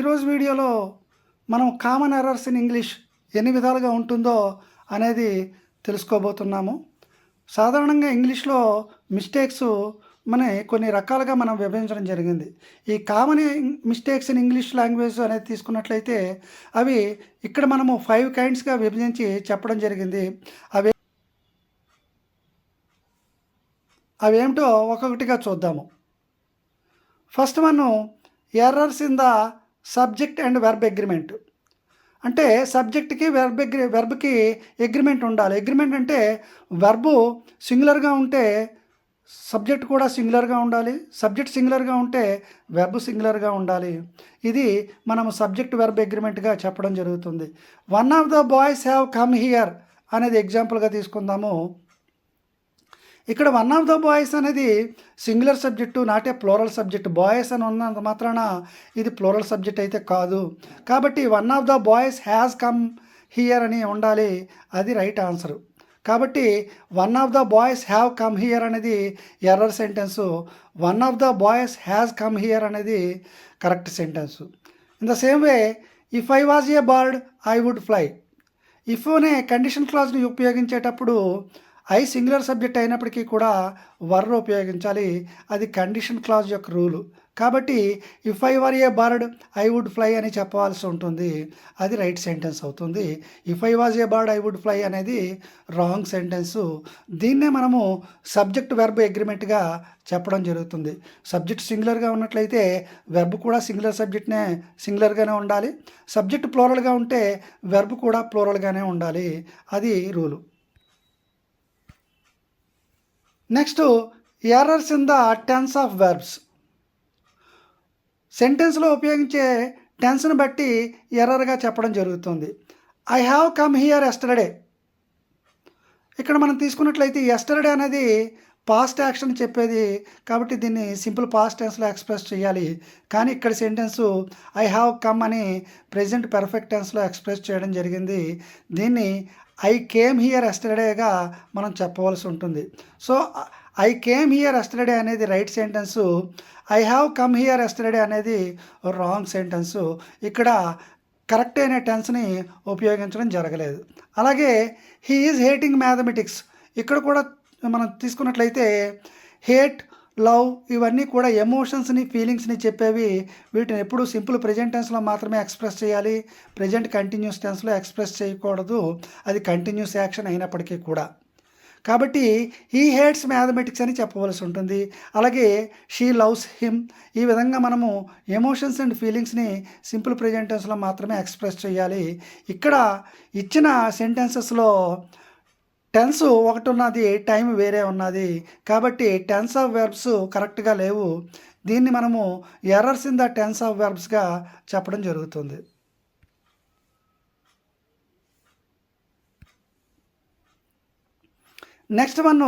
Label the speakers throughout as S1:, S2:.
S1: ఈరోజు వీడియోలో మనం కామన్ ఎర్రర్స్ ఇన్ ఇంగ్లీష్ ఎన్ని విధాలుగా ఉంటుందో అనేది తెలుసుకోబోతున్నాము. సాధారణంగా ఇంగ్లీష్లో మిస్టేక్స్ కొన్ని రకాలుగా మనం విభజించడం జరిగింది. ఈ common mistakes in English language అనేది తీసుకున్నట్లయితే అవి ఇక్కడ మనము 5 కైండ్స్గా విభజించి చెప్పడం జరిగింది. అవేమిటో ఒక్కొక్కటిగా చూద్దాము. First one, errors in the subject and verb agreement. అంటే సబ్జెక్ట్కి వెర్బ్కి అగ్రిమెంట్ ఉండాలి. అగ్రిమెంట్ అంటే వెర్బు సింగులర్గా ఉంటే సబ్జెక్ట్ కూడా సింగులర్గా ఉండాలి, సబ్జెక్ట్ సింగులర్గా ఉంటే వెర్బ్ సింగులర్గా ఉండాలి. ఇది మనం సబ్జెక్ట్ వెర్బ్ అగ్రిమెంట్గా చెప్పడం జరుగుతుంది. One of the boys have come here అనేది ఎగ్జాంపుల్గా తీసుకుందాము. ఇక్కడ వన్ ఆఫ్ ద బాయ్స్ అనేది singular subject, not a plural subject. Boys అని ఉన్నంత మాత్రాన ఇది ప్లోరల్ సబ్జెక్ట్ అయితే కాదు. కాబట్టి one of the boys has come here అని ఉండాలి, అది రైట్ ఆన్సర్. కాబట్టి one of the boys have come here అనేది error sentence, one of the boys has come here అనేది correct sentence. In the same way, if I was a bird I would fly. If అనే condition క్లాజ్ని ఉపయోగించేటప్పుడు I singular subject అయినప్పటికీ కూడా were ఉపయోగించాలి. అది condition clause యొక్క rule. కాబట్టి if I were a bird I would fly అని చెప్పవలసి ఉంటుంది, అది రైట్ సెంటెన్స్ అవుతుంది. If I was a bird I would fly అనేది రాంగ్ సెంటెన్సు. దీన్నే మనము సబ్జెక్ట్ వెర్బ్ అగ్రిమెంట్గా చెప్పడం జరుగుతుంది. సబ్జెక్ట్ సింగులర్గా ఉన్నట్లయితే వెర్బ్ కూడా సింగులర్గానే ఉండాలి. సబ్జెక్ట్ ప్లోరల్గా ఉంటే వెర్బ్ కూడా ప్లోరల్గానే ఉండాలి, అది rule. Next, errors in the tense of verbs. సెంటెన్స్లో ఉపయోగించే టెన్స్ని బట్టి ఎర్రర్గా చెప్పడం జరుగుతుంది. I have come here yesterday. ఇక్కడ మనం తీసుకున్నట్లయితే ఎస్టర్డే అనేది పాస్ట్ యాక్షన్ చెప్పేది, కాబట్టి దీన్ని సింపుల్ పాస్ట్ టెన్స్లో ఎక్స్ప్రెస్ చేయాలి. కానీ ఇక్కడ సెంటెన్సు ఐ హ్యావ్ కమ్ అని ప్రెజెంట్ పర్ఫెక్ట్ టెన్స్లో ఎక్స్ప్రెస్ చేయడం జరిగింది. దీన్ని ఐ కేమ్ హియర్ ఎస్టర్డేగా మనం చెప్పవలసి ఉంటుంది. So I came here yesterday అనేది right sentence, I have come here yesterday అనేది రాంగ్ సెంటెన్సు. ఇక్కడ కరెక్ట్ అయిన టెన్స్ని ఉపయోగించడం జరగలేదు. అలాగే హీ ఈజ్ హేటింగ్ మ్యాథమెటిక్స్. ఇక్కడ కూడా మనం తీసుకున్నట్లయితే హేట్, లవ్ ఇవన్నీ కూడా ఎమోషన్స్ని, ఫీలింగ్స్ని చెప్పేవి. వీటిని ఎప్పుడు సింపుల్ ప్రెజెంట్ టెన్స్లో మాత్రమే ఎక్స్ప్రెస్ చేయాలి, ప్రెజెంట్ కంటిన్యూస్ టెన్స్లో ఎక్స్ప్రెస్ చేయకూడదు, అది కంటిన్యూస్ యాక్షన్ అయినప్పటికీ కూడా. కాబట్టి హీ హేట్స్ మ్యాథమెటిక్స్ అని చెప్పవలసి ఉంటుంది. అలాగే షీ లవ్స్ హిమ్. ఈ విధంగా మనము ఎమోషన్స్ అండ్ ఫీలింగ్స్ని సింపుల్ ప్రెజెంట్ టెన్స్లో మాత్రమే ఎక్స్ప్రెస్ చేయాలి. ఇక్కడ ఇచ్చిన సెంటెన్సెస్లో టెన్స్ ఒకటి ఉన్నది, టైం వేరే ఉన్నది. కాబట్టి టెన్స్ ఆఫ్ వెర్బ్స్ కరెక్ట్గా లేవు. దీన్ని మనము errors in the tense of వెర్బ్స్గా చెప్పడం జరుగుతుంది. Next one,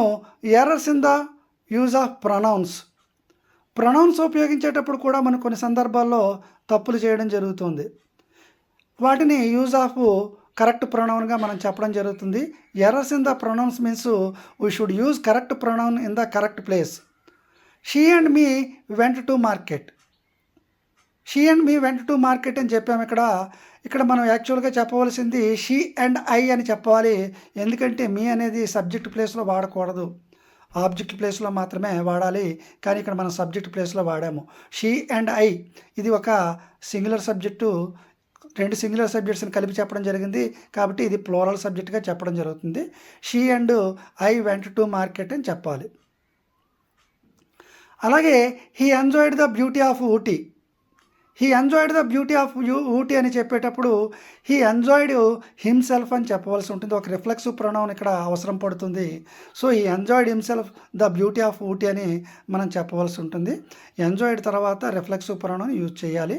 S1: errors in the use of pronouns. Pronouns ఉపయోగించేటప్పుడు కూడా మనం కొన్ని సందర్భాల్లో తప్పులు చేయడం జరుగుతుంది. వాటిని యూజ్ ఆఫ్ కరెక్ట్ ప్రొనౌన్గా మనం చెప్పడం జరుగుతుంది. Errors in the pronouns means we should use correct pronoun in the correct place. She and me went to market. She and me went to market అని చెప్పాము. ఇక్కడ మనం యాక్చువల్గా చెప్పవలసింది షీ అండ్ ఐ అని చెప్పాలి. ఎందుకంటే మీ అనేది సబ్జెక్ట్ ప్లేస్లో వాడకూడదు, ఆబ్జెక్ట్ ప్లేస్లో మాత్రమే వాడాలి. కానీ ఇక్కడ మనం సబ్జెక్ట్ ప్లేస్లో వాడాము. షీ అండ్ ఐ ఇది ఒక సింగులర్ సబ్జెక్టు, రెండు సింగులర్ సబ్జెక్ట్స్ని కలిపి చెప్పడం జరిగింది. కాబట్టి ఇది ప్లోరల్ సబ్జెక్ట్గా చెప్పడం జరుగుతుంది. She and I went to market అని చెప్పాలి. అలాగే he enjoyed the beauty of Ooty. He enjoyed the beauty of Ooty అని చెప్పేటప్పుడు హీ ఎంజాయిడ్ హిమ్సెల్ఫ్ అని చెప్పవలసి ఉంటుంది. ఒక రిఫ్లెక్సివ్ ప్రొనౌన్ ఇక్కడ అవసరం పడుతుంది. So he enjoyed himself the beauty of Ooty అని మనం చెప్పవలసి ఉంటుంది. ఎంజాయిడ్ తర్వాత రిఫ్లెక్సివ్ ప్రొనౌన్ యూజ్ చేయాలి.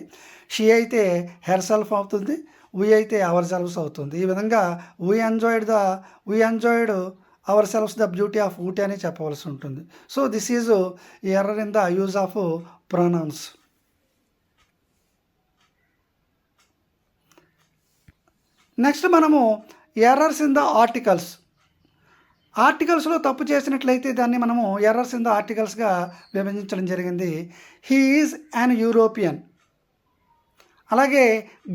S1: షీ అయితే హెర్ సెల్ఫ్ అవుతుంది, వీ అయితే అవర్ సెల్ఫ్స్ అవుతుంది. ఈ విధంగా we enjoyed ourselves the beauty of Ooty అని చెప్పవలసి ఉంటుంది. So this is error in the use of pronouns. Next మనము ఎర్రర్స్ ఇన్ ద ఆర్టికల్స్. ఆర్టికల్స్లో తప్పు చేసినట్లయితే దాన్ని మనము ఎర్రర్స్ ఇన్ ద ఆర్టికల్స్గా విభజించడం జరిగింది. He is an European. అలాగే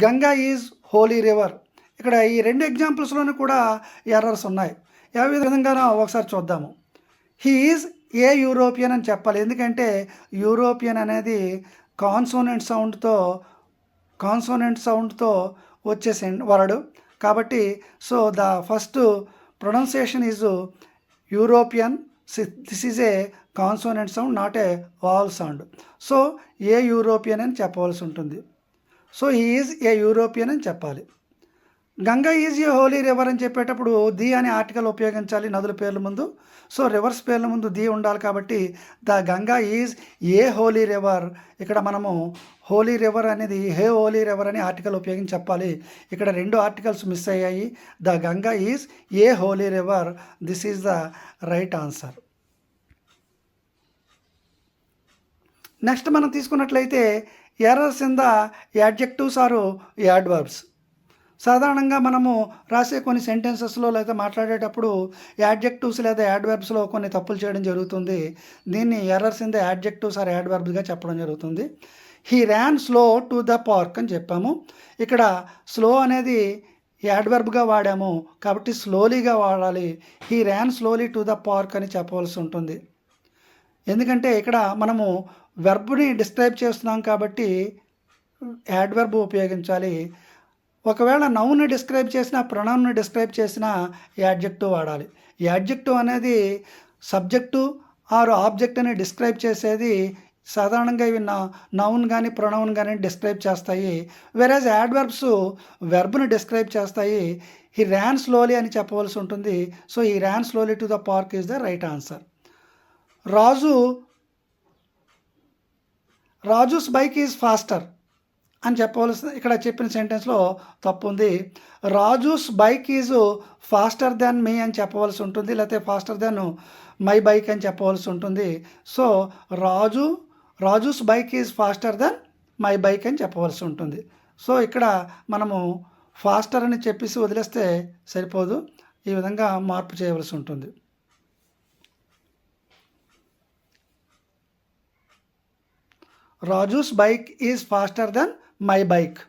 S1: గంగా ఈజ్ హోలీ రివర్. ఇక్కడ ఈ 2 ఎగ్జాంపుల్స్‌లోనూ కూడా ఎర్రర్స్ ఉన్నాయి. ఏ విధంగానో ఒకసారి చూద్దాము. హీ ఈజ్ ఏ యూరోపియన్ అని చెప్పాలి. ఎందుకంటే యూరోపియన్ అనేది కాన్సోనెంట్ సౌండ్తో వచ్చే వర్డ్ కాబట్టి so the first pronunciation is European. This is a consonant sound, not a vowel sound. So a European అని చెప్పవలసి ఉంటుంది. So he is a European అని చెప్పాలి. Ganga is a holy river అని చెప్పేటప్పుడు ది అనే ఆర్టికల్ ఉపయోగించాలి నదుల పేర్ల ముందు. సో రివర్స్ పేర్ల ముందు ది ఉండాలి కాబట్టి the Ganga is a holy river. ఇక్కడ మనము హోలీ రివర్ అనేది హే హోలీ రివర్ అని ఆర్టికల్ ఉపయోగించి చెప్పాలి. ఇక్కడ 2 ఆర్టికల్స్ మిస్ అయ్యాయి. The Ganga is a holy river. This is the right answer. Next మనం తీసుకున్నట్లయితే errors in the adjectives or adverbs. సాధారణంగా మనము రాసే కొన్ని సెంటెన్సెస్లో లేదా మాట్లాడేటప్పుడు యాడ్జెక్టివ్స్ లేదా యాడ్వర్బ్స్లో కొన్ని తప్పులు చేయడం జరుగుతుంది. దీన్ని errors in the adjectives or యాడ్వర్బ్స్గా చెప్పడం జరుగుతుంది. He ran slow to the park అని చెప్పాము. ఇక్కడ స్లో అనేది యాడ్వర్బ్గా వాడాము కాబట్టి స్లోలీగా వాడాలి. He ran slowly to the park అని చెప్పవలసి ఉంటుంది. ఎందుకంటే ఇక్కడ మనము వెర్బ్ని డిస్క్రైబ్ చేస్తున్నాం కాబట్టి యాడ్వర్బ్ ఉపయోగించాలి. ఒకవేళ నౌన్ని డిస్క్రైబ్ చేసిన ప్రొనౌన్ని డిస్క్రైబ్ చేసిన యాడ్జెక్టివ్ వాడాలి. యాడ్జెక్టివ్ అనేది సబ్జెక్టు ఆర్ ఆబ్జెక్ట్ అని డిస్క్రైబ్ చేసేది. సాధారణంగా ఇవి నౌన్ కానీ ప్రొనౌన్ కానీ డిస్క్రైబ్ చేస్తాయి. వెరాజ్ యాడ్వర్బ్స్ వెర్బ్ని డిస్క్రైబ్ చేస్తాయి. హీ ర్యాన్ స్లోలీ అని చెప్పవలసి ఉంటుంది. So he ran slowly to the park is the right answer. Raju's bike is faster అని చెప్పవలసి ఇక్కడ చెప్పిన సెంటెన్స్లో తప్పు ఉంది. Raju's bike is faster than me అని చెప్పవలసి ఉంటుంది, లేకపోతే ఫాస్టర్ దాన్ మై బైక్ అని చెప్పవలసి ఉంటుంది. So Raju's bike is faster than my bike అని చెప్పవలసి ఉంటుంది. సో ఇక్కడ మనము ఫాస్టర్ అని చెప్పేసి వదిలేస్తే సరిపోదు, ఈ విధంగా మార్పు చేయవలసి ఉంటుంది. Raju's bike is faster then my bike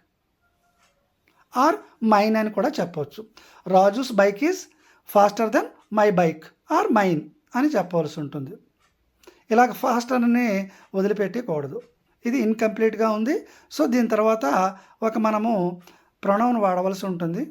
S1: or mine అని కూడా చెప్పవచ్చు. Raju's bike is faster then my bike or mine అని చెప్పవలసి ఉంటుంది. ఇలాగ ఫాస్టర్ అని వదిలిపెట్టకూడదు. ఇది ఇన్కంప్లీట్గా ఉంది. సో దీని తర్వాత మనము ప్రొనౌన్ వాడవలసి ఉంటుంది.